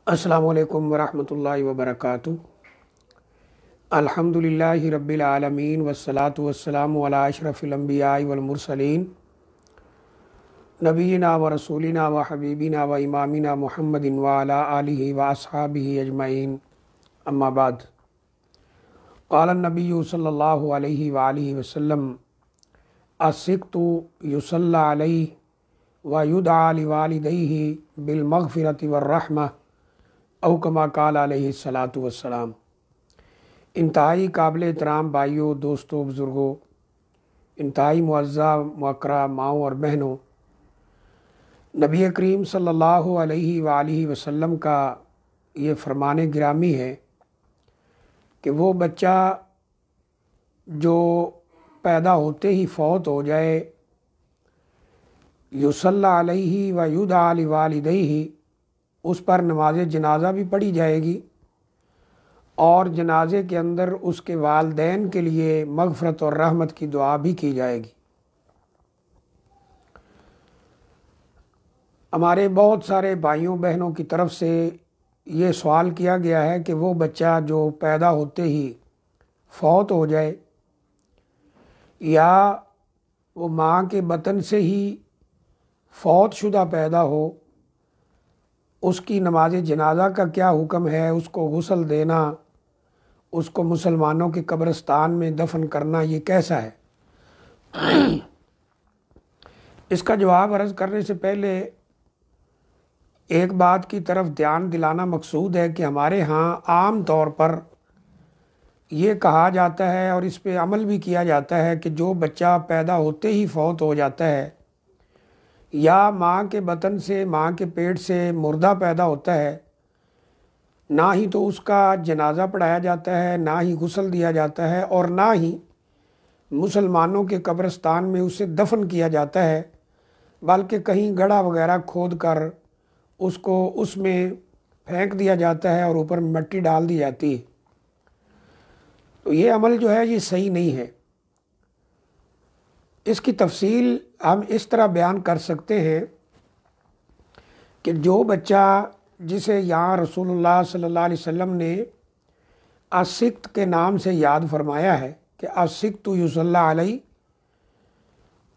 अस्सलामु अलैकुम वरहमतुल्लाहि वबरकातुहू। अल्हम्दुलिल्लाहि रब्बिल आलमीन वस्सलातु वस्सलामु अला अशरफिल अंबियाइ वल मुरसलीन नबीना व रसूलिना व हबीबिना व इमामिना मुहम्मदिन व अला आलिहि व अस्हाबिहि अजमईन, अम्मा बाद। क़ाल नबी सल्लल्लाहु अलैहि व आलिहि वसल्लम अस्सिक्तु युसल्ला अलैहि व युदआ लिवालिदैहि बिल मग़फ़िरति वर रहमह औ कमा क़ाल अलैहि सलातु वस्सलाम। इंतहाई काबिल एहतराम भाइयों, दोस्तों, बुज़ुर्गों, इंतहाई मुअज़्ज़ा मुअक्करा माओं और बहनों, नबी करीम सल्लल्लाहु अलैहि व आलिहि वसल्लम का ये फरमान गिरामी है कि वो बच्चा जो पैदा होते ही फौत हो जाए, युसल्ला अलैहि व युदआ लिवालिदैहि, उस पर नमाज जनाज़ा भी पढ़ी जाएगी और जनाजे के अंदर उसके वालदैन के लिए मग़फ़रत और रहमत की दुआ भी की जाएगी। हमारे बहुत सारे भाइयों बहनों की तरफ से ये सवाल किया गया है कि वो बच्चा जो पैदा होते ही फौत हो जाए या वो माँ के बतन से ही फौत शुदा पैदा हो, उसकी नमाज जनाज़ा का क्या हुक्म है, उसको गुस्ल देना, उसको मुसलमानों के कब्रिस्तान में दफन करना, ये कैसा है? इसका जवाब अर्ज़ करने से पहले एक बात की तरफ ध्यान दिलाना मकसूद है कि हमारे यहाँ आम तौर पर ये कहा जाता है और इस पे अमल भी किया जाता है कि जो बच्चा पैदा होते ही फौत हो जाता है या माँ के बतन से, माँ के पेट से मुर्दा पैदा होता है, ना ही तो उसका जनाज़ा पढ़ाया जाता है, ना ही गुस्ल दिया जाता है और ना ही मुसलमानों के कब्रिस्तान में उसे दफन किया जाता है, बल्कि कहीं गड्ढा वगैरह खोद कर उसको उसमें फेंक दिया जाता है और ऊपर मिट्टी डाल दी जाती है। तो ये अमल जो है ये सही नहीं है। इसकी तफसील हम इस तरह बयान कर सकते हैं कि जो बच्चा जिसे यहाँ रसूलुल्लाह सल्लल्लाहु अलैहि वसल्लम ने अस्सिक्त के नाम से याद फरमाया है कि अस्सिक्तु युसल्ला अलैहि,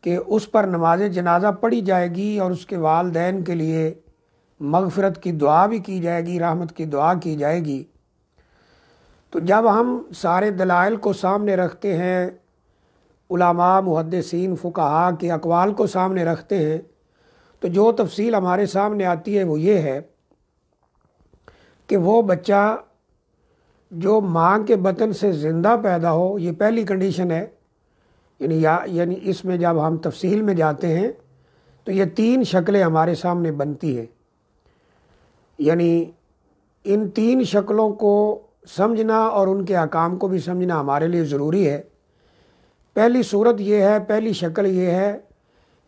कि उस पर नमाज जनाज़ा पढ़ी जाएगी और उसके वालदैन के लिए मग़फ़िरत की दुआ भी की जाएगी, रहमत की दुआ की जाएगी। तो जब हम सारे दलाइल को सामने रखते हैं, उलमा मुहद्दिसीन फ़ुक़हा के अक़वाल को सामने रखते हैं, तो जो तफसील हमारे सामने आती है वो ये है कि वो बच्चा जो माँ के बतन से ज़िंदा पैदा हो, ये पहली कंडीशन है। यानी इसमें जब हम तफसील में जाते हैं तो ये तीन शक्लें हमारे सामने बनती हैं। यानी इन तीन शक्लों को समझना और उनके अहकाम को भी समझना हमारे लिए ज़रूरी है। पहली सूरत ये है, पहली शक्ल ये है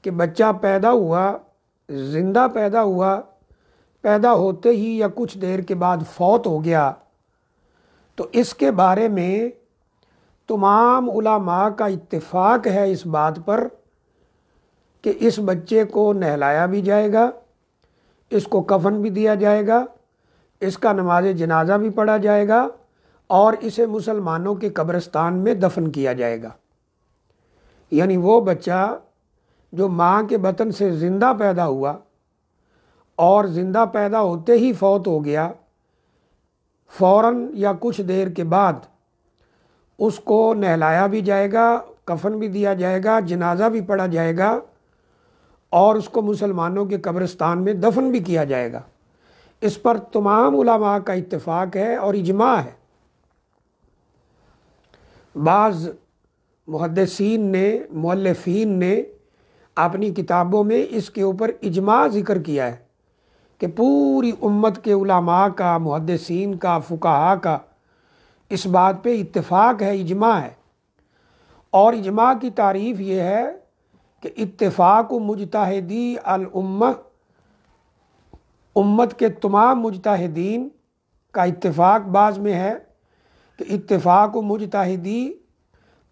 कि बच्चा पैदा हुआ, ज़िंदा पैदा हुआ, पैदा होते ही या कुछ देर के बाद फौत हो गया, तो इसके बारे में तमाम उलमा का इत्तेफाक है इस बात पर कि इस बच्चे को नहलाया भी जाएगा, इसको कफन भी दिया जाएगा, इसका नमाज जनाज़ा भी पढ़ा जाएगा और इसे मुसलमानों के कब्रिस्तान में दफन किया जाएगा। यानी वो बच्चा जो माँ के बतन से ज़िंदा पैदा हुआ और ज़िंदा पैदा होते ही फौत हो गया, फ़ौरन या कुछ देर के बाद उसको नहलाया भी जाएगा, कफन भी दिया जाएगा, जनाज़ा भी पढ़ा जाएगा और उसको मुसलमानों के कब्रिस्तान में दफन भी किया जाएगा। इस पर तमाम उलमा का इत्तेफाक है और इजमा है। बाज़ मुहद्दिसीन ने, मुअल्लिफ़ीन ने अपनी किताबों में इसके ऊपर इजमा ज़िक्र किया है कि पूरी उम्मत के उलमा का, मुहद्दिसीन का, फ़ुक़हा का इस बात पे इत्तेफाक है, इजमा है। और इजमा की तारीफ़ ये है कि इत्तेफाक मुजतहिदी अल उम्मह, उम्मत के तमाम मुजतहिदीन का इत्तेफाक बाज़ में है कि इत्तेफाक मुजतहिदी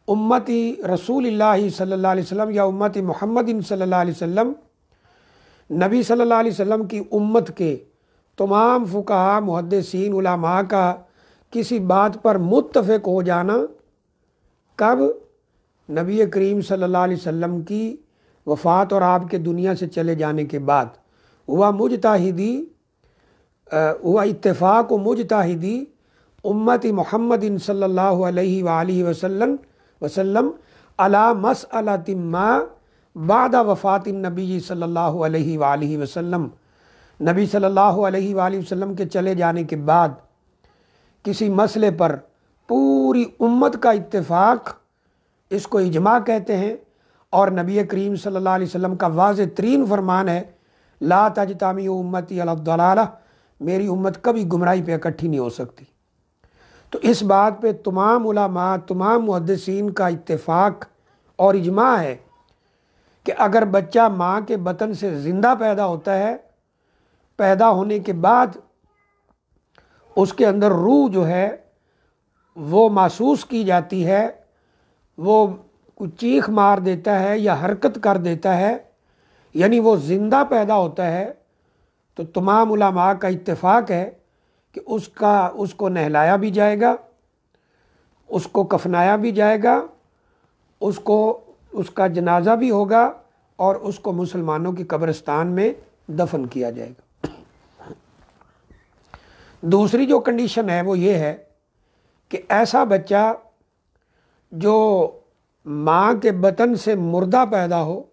उम्मती रसूलिल्लाह सल्लल्लाहु अलैहि वसल्लम या उम्मती मुहम्मदिन सल्लल्लाहु अलैहि वसल्लम, नबी सल्लल्लाहु अलैहि वसल्लम की उम्मत के तमाम फुकाहा मुहद्दिसीन उलमा का किसी बात पर मुत्तफ़िक हो जाना कब? नबी करीम सल्लल्लाहु अलैहि वसल्लम की वफ़ात और आपके दुनिया से चले जाने के बाद हुआ इत्तेफाक मुजताहिदी उम्मती मुहम्मदिन सल्लल्लाहु अलैहि वालिहि वसल्लम अला मसअलतिन मा बादा वफ़ातिन नबी सल्लल्लाहु अलैहि वालिहि वसल्लम। नबी सल्लल्लाहु अलैहि वालिहि वसल्लम के चले जाने के बाद किसी मसले पर पूरी उम्मत का इत्तेफाक, इसको इजमा कहते हैं। और नबी करीम सल्लल्लाहु अलैहि वसल्लम का वाज़ेह तरीन फरमान है, ला तजतमी उम्मती अला दलाला, मेरी उम्मत कभी गुमराही पे इकट्ठी नहीं हो सकती। तो इस बात पे तमाम उलमा, तमाम मुहद्दिसीन का इत्तेफाक और इजमा है कि अगर बच्चा माँ के बतन से ज़िंदा पैदा होता है, पैदा होने के बाद उसके अंदर रूह जो है वो महसूस की जाती है, वो कुछ चीख मार देता है या हरकत कर देता है, यानी वो ज़िंदा पैदा होता है, तो तमाम उलमा का इत्तेफाक है कि उसको नहलाया भी जाएगा, उसको कफनाया भी जाएगा, उसका जनाजा भी होगा और उसको मुसलमानों की कब्रिस्तान में दफन किया जाएगा। दूसरी जो कंडीशन है वो ये है कि ऐसा बच्चा जो माँ के बतन से मुर्दा पैदा हो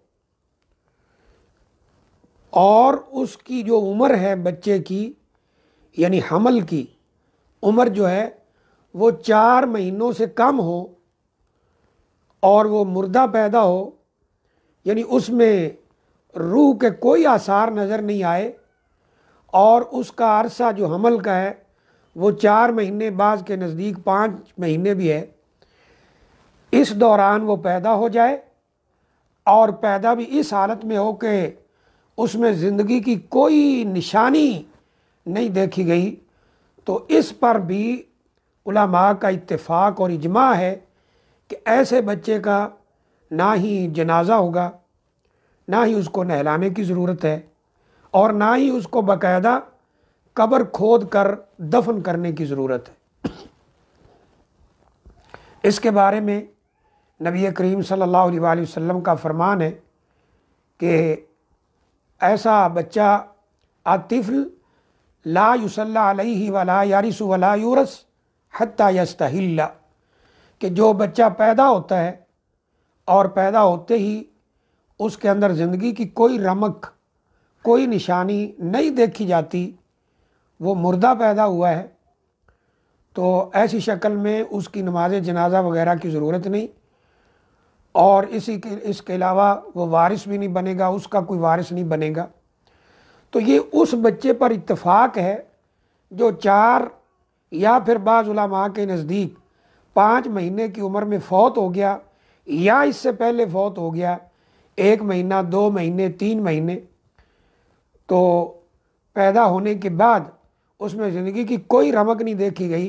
और उसकी जो उम्र है बच्चे की, यानी हमल की उम्र जो है वो 4 महीनों से कम हो और वो मुर्दा पैदा हो, यानी उसमें रूह के कोई आसार नज़र नहीं आए और उसका अरसा जो हमल का है वो 4 महीने, बाज़ के नज़दीक 5 महीने भी है, इस दौरान वो पैदा हो जाए और पैदा भी इस हालत में हो कि उसमें ज़िंदगी की कोई निशानी नहीं देखी गई, तो इस पर भी उलमा का इत्तेफाक और इजमा है कि ऐसे बच्चे का ना ही जनाजा होगा, ना ही उसको नहलाने की ज़रूरत है और ना ही उसको बाकायदा कब्र खोद कर दफन करने की ज़रूरत है। इसके बारे में नबी करीम सल्लल्लाहु अलैहि वसल्लम का फरमान है कि ऐसा बच्चा आतिफ़ल ला युसल्ला अलैहि वला यारिसु वला यूरस हत्ता यस्तहिल्ला, कि जो बच्चा पैदा होता है और पैदा होते ही उसके अंदर ज़िंदगी की कोई रमक, कोई निशानी नहीं देखी जाती, वो मुर्दा पैदा हुआ है, तो ऐसी शक्ल में उसकी नमाज जनाजा वगैरह की ज़रूरत नहीं और इसके अलावा वो वारिस भी नहीं बनेगा, उसका कोई वारिस नहीं बनेगा। तो ये उस बच्चे पर इत्तेफाक है जो 4 या फिर बाज़ उलमा के नज़दीक 5 महीने की उम्र में फ़ौत हो गया या इससे पहले फ़ौत हो गया, 1 महीना, 2 महीने, 3 महीने, तो पैदा होने के बाद उसमें ज़िंदगी की कोई रमक नहीं देखी गई।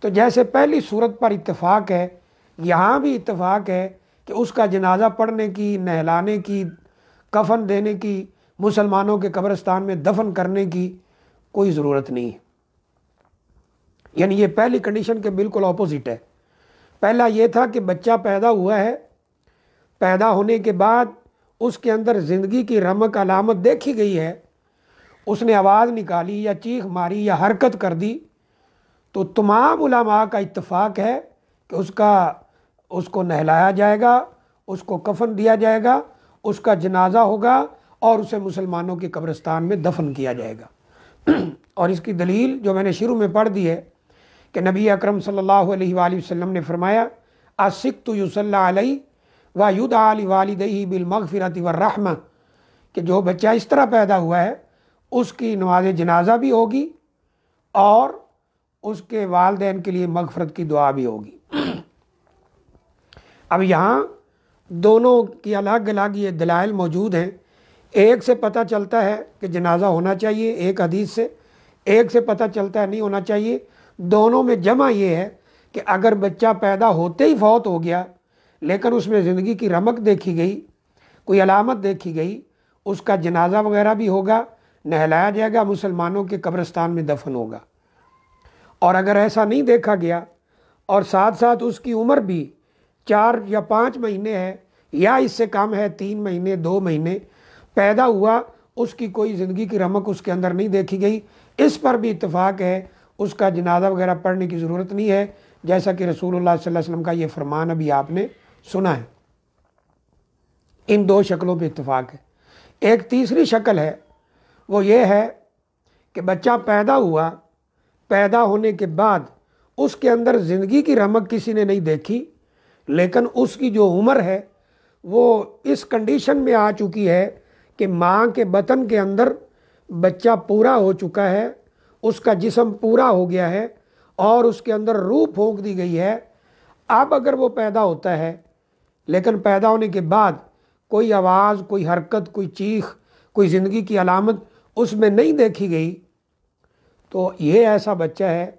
तो जैसे पहली सूरत पर इत्तेफाक है, यहाँ भी इत्तेफाक है कि उसका जनाजा पढ़ने की, नहलाने की, कफन देने की, मुसलमानों के कब्रिस्तान में दफन करने की कोई ज़रूरत नहीं है। यानी ये पहली कंडीशन के बिल्कुल ऑपोजिट है। पहला ये था कि बच्चा पैदा हुआ है, पैदा होने के बाद उसके अंदर ज़िंदगी की रमक अलामत देखी गई है, उसने आवाज़ निकाली या चीख मारी या हरकत कर दी, तो तमाम उलमा का इत्तेफाक है कि उसको नहलाया जाएगा, उसको कफन दिया जाएगा, उसका जनाजा होगा और उसे मुसलमानों के कब्रिस्तान में दफन किया जाएगा। और इसकी दलील जो मैंने शुरू में पढ़ दी है कि नबी अकरम सल्लल्लाहु अलैहि वसल्लम ने फरमाया, असिक्तु युसल्ला अलैहि व युदआ लिवालिदैहि बिल मगफिरति वर रहमा, कि जो बच्चा इस तरह पैदा हुआ है उसकी नमाज जनाजा भी होगी और उसके वालिदैन के लिए मगफरत की दुआ भी होगी। अब यहाँ दोनों की अलग अलग ये दलाइल मौजूद हैं। एक से पता चलता है कि जनाजा होना चाहिए, एक हदीस से, एक से पता चलता है नहीं होना चाहिए। दोनों में जमा ये है कि अगर बच्चा पैदा होते ही फौत हो गया लेकिन उसमें ज़िंदगी की रमक देखी गई, कोई अलामत देखी गई, उसका जनाजा वगैरह भी होगा, نہلایا جائے گا، مسلمانوں کے قبرستان میں دفن ہوگا۔ اور اگر ایسا نہیں دیکھا گیا اور ساتھ ساتھ اس کی عمر بھی 4 یا 5 مہینے ہے یا اس سے کم ہے، 3 مہینے 2 مہینے پیدا ہوا، اس کی کوئی زندگی کی رمق اس کے اندر نہیں دیکھی گئی، اس پر بھی اتفاق ہے، اس کا جنازہ وغیرہ پڑھنے کی ضرورت نہیں ہے، جیسا کہ رسول اللہ صلی اللہ علیہ وسلم کا یہ فرمان ابھی آپ نے سنا ہے۔ ان 2 شکلوں پہ اتفاق ہے۔ ایک تیسری شکل ہے، وہ یہ ہے کہ بچہ پیدا ہوا، پیدا ہونے کے بعد اس کے اندر زندگی کی رمق کسی نے نہیں دیکھی، لیکن اس کی جو عمر ہے وہ اس کنڈیشن میں آ چکی ہے کہ ماں کے بطن کے اندر بچہ پورا ہو چکا ہے، اس کا جسم پورا ہو گیا ہے اور اس کے اندر روح پھونک دی گئی ہے۔ اب اگر وہ پیدا ہوتا ہے لیکن پیدا ہونے کے بعد کوئی آواز، کوئی حرکت، کوئی چیخ، کوئی زندگی کی علامت اس میں نہیں دیکھی گئی، تو یہ ایسا بچہ ہے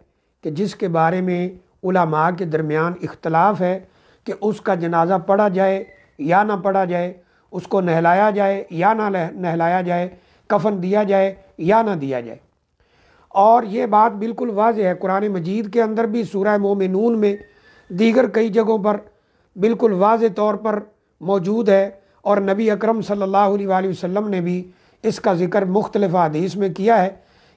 کہ جس کے بارے میں علماء کے درمیان اختلاف ہے کہ اس کا جنازہ پڑھا جائے یا نہ پڑھا جائے، اس کو نہلایا جائے یا نہ نہلایا جائے، کفن دیا جائے یا نہ دیا جائے۔ اور یہ بات بالکل واضح ہے، قرآن مجید کے اندر بھی، سورہ مومنون میں، دیگر کئی جگہوں پر بالکل واضح طور پر موجود ہے، اور نبی اکرم صلی اللہ علیہ وآلہ وسلم نے بھی اس کا ذکر مختلف حدیث میں کیا ہے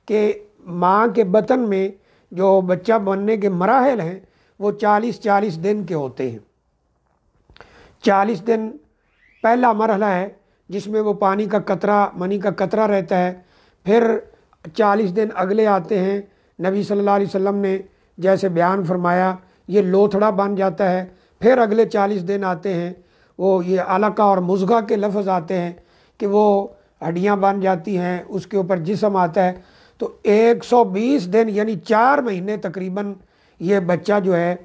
کہ ماں کے بطن میں جو بچہ بننے کے مراحل ہیں وہ 40 دن کے ہوتے ہیں۔ 40 دن پہلا مرحلہ ہے جس میں وہ پانی کا قطرہ، منی کا قطرہ رہتا ہے، پھر 40 دن اگلے آتے ہیں، نبی صلی اللہ علیہ وسلم نے جیسے بیان فرمایا یہ لوتھڑا بن جاتا ہے، پھر اگلے 40 دن آتے ہیں، وہ یہ علقہ اور مضغہ کے لفظ آتے ہیں کہ وہ ہڈیاں بن جاتی ہیں، اس کے اوپر جسم آتا ہے، تو 120 دن یعنی 4 مہینے تقریباً یہ بچہ جو ہے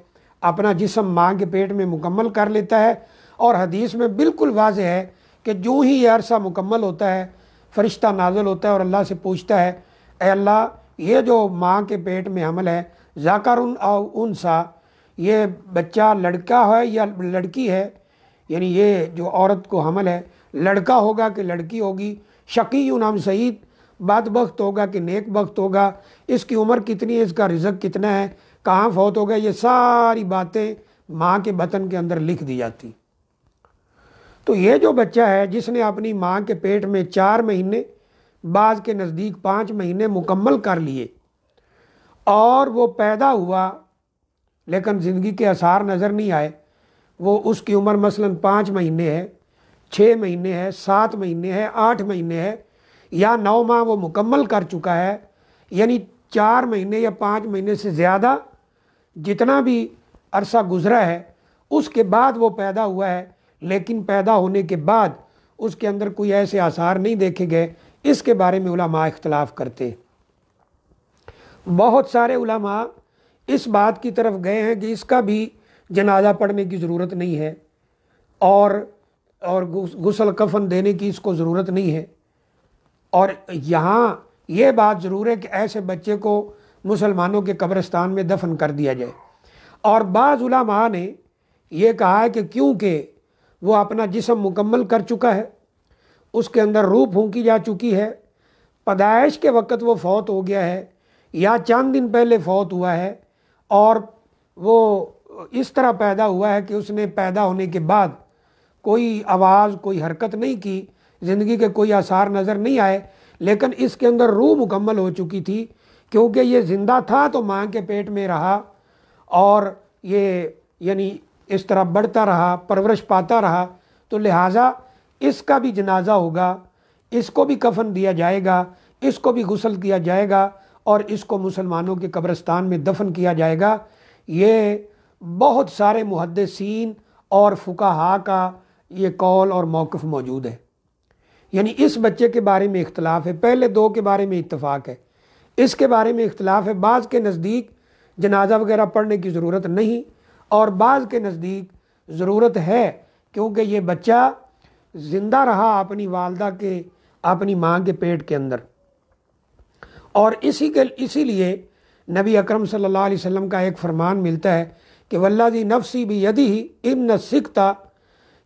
اپنا جسم ماں کے پیٹ میں مکمل کر لیتا ہے۔ اور حدیث میں بالکل واضح ہے کہ جو ہی یہ عرصہ مکمل ہوتا ہے، فرشتہ نازل ہوتا ہے اور اللہ سے پوچھتا ہے، اے اللہ یہ جو ماں کے پیٹ میں حمل ہے، ذکر او انثی، یہ بچہ لڑکا ہے یا لڑکی ہے، یعنی یہ جو عورت کو حمل ہے لڑکا ہوگا کہ لڑکی ہوگی، شقی ام سعید، بدبخت ہوگا کہ نیک بخت ہوگا، اس کی عمر کتنی ہے، اس کا رزق کتنا ہے، کہاں فوت ہوگا، یہ ساری باتیں ماں کے بطن کے اندر لکھ دی جاتی۔ تو یہ جو بچہ ہے جس نے اپنی ماں کے پیٹ میں 4 مہینے، بعض کے نزدیک 5 مہینے مکمل کر لیے، اور وہ پیدا ہوا لیکن زندگی کے آثار نظر نہیں آئے، وہ اس کی عمر مثلاً 5 مہینے ہے، 6 مہینے ہے، 7 مہینے ہے، 8 مہینے ہے، یا 9 ماہ وہ مکمل کر چکا ہے، یعنی 4 مہینے یا 5 مہینے سے زیادہ جتنا بھی عرصہ گزرا ہے، اس کے بعد وہ پیدا ہوا ہے، لیکن پیدا ہونے کے بعد اس کے اندر کوئی ایسے آثار نہیں دیکھے گئے، اس کے بارے میں علماء اختلاف کرتے ہیں۔ بہت سارے علماء اس بات کی طرف گئے ہیں کہ اس کا بھی جنازہ پڑھنے کی ضرورت نہیں ہے، اور غسل کفن دینے کی اس کو ضرورت نہیں ہے، اور یہاں یہ بات ضرور ہے کہ ایسے بچے کو مسلمانوں کے قبرستان میں دفن کر دیا جائے۔ اور بعض علماء نے یہ کہا ہے کہ کیونکہ وہ اپنا جسم مکمل کر چکا ہے، اس کے اندر روح پھونکی جا چکی ہے، پیدائش کے وقت وہ فوت ہو گیا ہے یا چند دن پہلے فوت ہوا ہے، اور وہ اس طرح پیدا ہوا ہے کہ اس نے پیدا ہونے کے بعد کوئی آواز، کوئی حرکت نہیں کی، زندگی کے کوئی آثار نظر نہیں آئے، لیکن اس کے اندر روح مکمل ہو چکی تھی، کیونکہ یہ زندہ تھا تو ماں کے پیٹ میں رہا، اور یہ یعنی اس طرح بڑھتا رہا، پرورش پاتا رہا، تو لہٰذا اس کا بھی جنازہ ہوگا، اس کو بھی کفن دیا جائے گا، اس کو بھی غسل کیا جائے گا، اور اس کو مسلمانوں کے قبرستان میں دفن کیا جائے گا۔ یہ بہت سارے محدثین اور فقہاء کا یہ قول اور موقف موجود ہے۔ یعنی اس بچے کے بارے میں اختلاف ہے، پہلے 2 کے بارے میں اتفاق ہے، اس کے بارے میں اختلاف ہے، بعض کے نزدیک جنازہ وغیرہ پڑھنے کی ضرورت نہیں، اور بعض کے نزدیک ضرورت ہے، کیونکہ یہ بچہ زندہ رہا اپنی والدہ کے، اپنی ماں کے پیٹ کے اندر۔ اور اسی لیے نبی اکرم صلی اللہ علیہ وسلم کا ایک فرمان ملتا ہے کہ والذی نفسی بیدہ ان سکتا،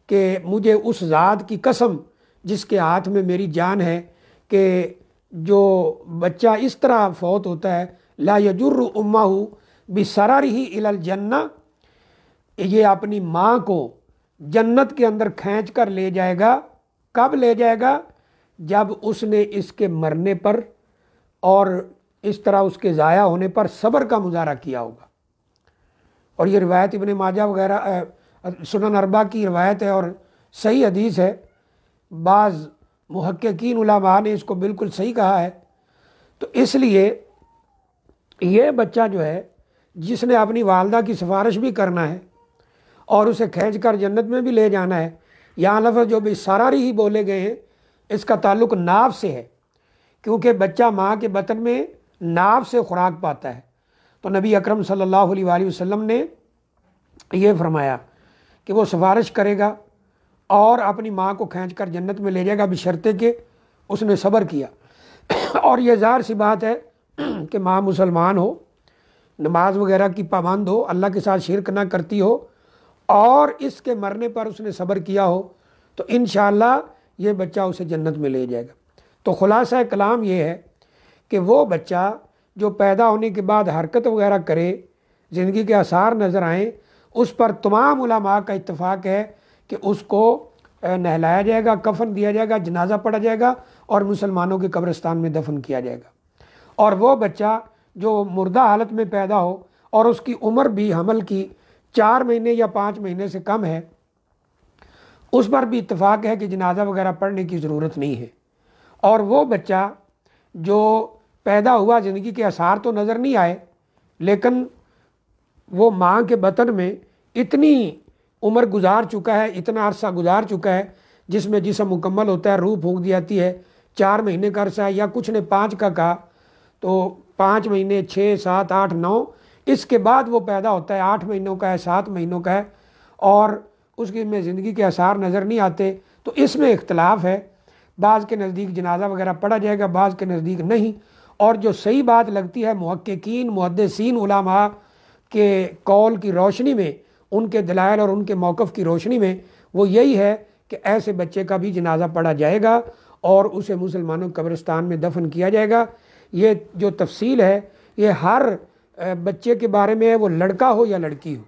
کہ مجھے اس ذات کی قسم جس کے ہاتھ میں میری جان ہے، کہ جو بچہ اس طرح فوت ہوتا ہے، لا یجر امہ بسررہ الی الجنہ، یہ اپنی ماں کو جنت کے اندر کھینچ کر لے جائے گا۔ کب لے جائے گا؟ جب اس نے اس کے مرنے پر اور اس طرح اس کے ضائع ہونے پر صبر کا مظاہرہ کیا ہوگا۔ اور یہ روایت ابن ماجہ وغیرہ سنن اربعہ کی روایت ہے اور صحیح حدیث ہے، بعض محققین علماء نے اس کو بالکل صحیح کہا ہے۔ تو اس لیے یہ بچہ جو ہے، جس نے اپنی والدہ کی سفارش بھی کرنا ہے اور اسے کھینچ کر جنت میں بھی لے جانا ہے، یہاں لفظ جو بھی سراری ہی بولے گئے ہیں، اس کا تعلق ناف سے ہے، کیونکہ بچہ ماں کے بطن میں ناف سے خوراک پاتا ہے۔ تو نبی اکرم صلی اللہ علیہ وآلہ وسلم نے یہ فرمایا کہ وہ سفارش کرے گا اور اپنی ماں کو کھینچ کر جنت میں لے جائے گا، بشرطے کہ اس نے صبر کیا۔ اور یہ ظاہر سی بات ہے کہ ماں مسلمان ہو، نماز وغیرہ کی پابند ہو، اللہ کے ساتھ شرک نہ کرتی ہو، اور اس کے مرنے پر اس نے صبر کیا ہو، تو انشاءاللہ یہ بچہ اسے جنت میں لے جائے گا۔ تو خلاصہ کلام یہ ہے کہ وہ بچہ جو پیدا ہونے کے بعد حرکت وغیرہ کرے، زندگی کے آثار نظر آئیں، اس پر تمام علماء کا اتفاق ہے کہ اس کو نہلایا جائے گا، کفن دیا جائے گا، جنازہ پڑھا جائے گا اور مسلمانوں کے قبرستان میں دفن کیا جائے گا۔ اور وہ بچہ جو مردہ حالت میں پیدا ہو اور اس کی عمر بھی حمل کی 4 مہینے یا 5 مہینے سے کم ہے، اس پر بھی اتفاق ہے کہ جنازہ وغیرہ پڑھنے کی ضرورت نہیں ہے۔ اور وہ بچہ جو پیدا ہوا، زندگی کے آثار تو نظر نہیں آئے، لیکن وہ ماں کے بطن میں اتنی عمر گزار چکا ہے، اتنا عرصہ گزار چکا ہے، جس میں جسم مکمل ہوتا ہے، روح پھونک دی جاتی ہے، 4 مہینے کا عرصہ ہے، یا کچھ نے 5 کا کہا، تو 5 مہینے، 6، 7، 8، 9، اس کے بعد وہ پیدا ہوتا ہے، 8 مہینوں کا ہے، 7 مہینوں کا ہے، اور اس کی میں زندگی کے آثار نظر نہیں آتے۔ تو اس میں اختلاف ہے، بعض کے نزدیک جنازہ وغیرہ پڑھا جائے گا، بعض کے نزدیک نہیں۔ اور جو صحیح بات لگتی ہے محققین، محدثین، علماء کے قول کی روشنی میں، ان کے دلائل اور ان کے موقف کی روشنی میں، وہ یہی ہے کہ ایسے بچے کا بھی جنازہ پڑھا جائے گا اور اسے مسلمانوں کے قبرستان میں دفن کیا جائے گا۔ یہ جو تفصیل ہے یہ ہر بچے کے بارے میں ہے، وہ لڑکا ہو یا لڑکی ہو۔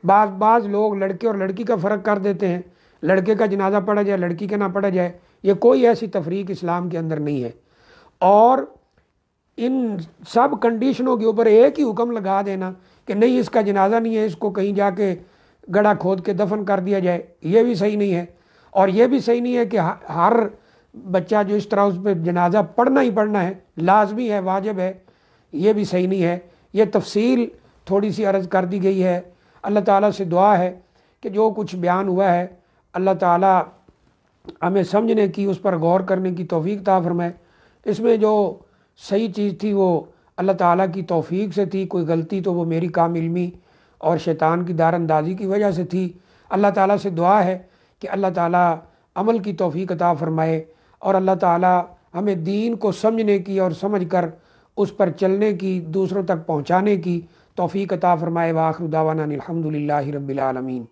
بعض لوگ لڑکے اور لڑکی کا فرق کر دیتے ہیں، لڑکے کا جنازہ پڑھا جائے، لڑکی کا نہ پڑھا جائے۔ یہ کوئی ایسی تفریق اسلام کے اندر نہیں ہے۔ اور ان سب کنڈیشنوں کے اوپر ایک ہی حکم لگا دینا کہ نہیں اس کا جنازہ نہیں ہے، اس کو کہیں جا کے گڑھا کھود کے دفن کر دیا جائے، یہ بھی صحیح نہیں ہے۔ اور یہ بھی صحیح نہیں ہے کہ ہر بچہ جو اس طرح اس پہ جنازہ پڑھنا ہی پڑھنا ہے، لازمی ہے، واجب ہے، یہ بھی صحیح نہیں ہے۔ یہ تفصیل تھوڑی سی عرض کر دی گئی ہے۔ اللہ تعالیٰ سے دعا ہے کہ جو کچھ بیان ہوا ہے اللہ تعالیٰ ہمیں سمجھنے کی، اس پر غور کرنے کی توفیق عطا فرمائے۔ اس میں جو صحیح چیز تھی وہ اللہ تعالیٰ کی توفیق سے تھی، کوئی غلطی تو وہ میری کام علمی اور شیطان کی دار اندازی کی وجہ سے تھی۔ اللہ تعالیٰ سے دعا ہے کہ اللہ تعالیٰ عمل کی توفیق عطا فرمائے، اور اللہ تعالیٰ ہمیں دین کو سمجھنے کی اور سمجھ کر اس پر چلنے کی، دوسروں تک پہنچانے کی توفیق عطا فرمائے۔ وآخر دعوانا الحمد للہ رب العالمین۔